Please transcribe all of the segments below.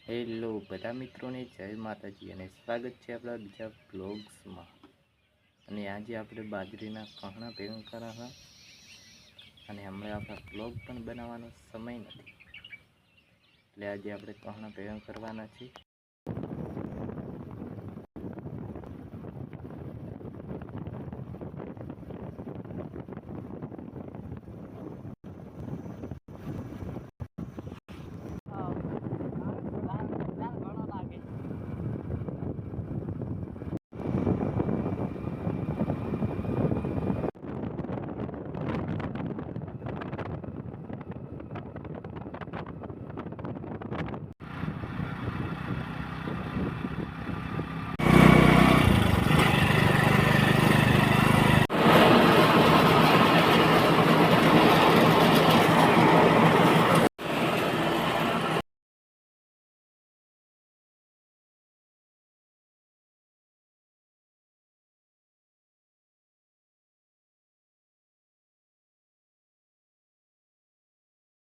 Hello બધા મિત્રોને જય માતાજી અને સ્વાગત છે આપણા બીજા બ્લોગ્સમાં। અને આજે આપણે બાજરીના કહણા ભેગા કરા અને હમણાં આપણા બ્લોગ પણ બનાવવાનો સમય નથી, એટલે આજે આપણે કહણા ભેગા કરવાના છે।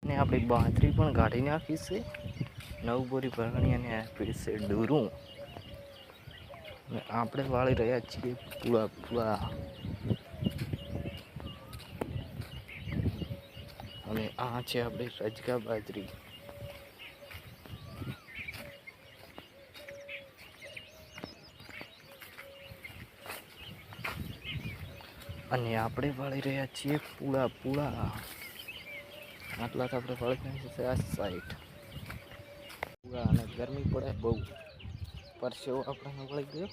ને આપણી બાજરી પણ કાઢી નાખી છે, 9 બોરી ભરણી અને પીડશે ડૂરું અને આપણે વાળી રહ્યા છીએ પૂળા પૂળા। અને આ છે આપણી રજકા બાજરી। અને આપણે વાળી રહ્યા છીએ પૂળા પૂળા। આટલા તો આપણે વાળી નાખી છે આ સાઈડ પૂળા। અને ગરમી પડે બહુ, પરસેવો આપણને વળી ગયો।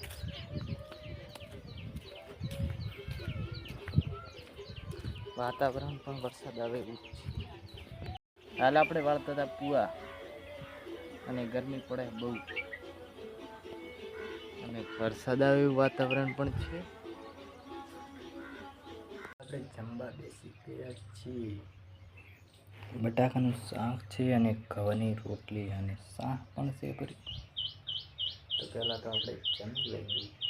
વાતાવરણ પણ વરસાદ આવે એવું છે। હાલ આપણે વાળતા હતા પૂળા અને ગરમી પડે બહુ અને વરસાદ આવે એવું વાતાવરણ પણ છે। આપણે જમવા બેસી ગયા છીએ। બટાકાનું શાક છે અને ઘઉંની રોટલી અને શાક પણ છે ભરી। તો પહેલાં તો આપણે જમી લઈએ।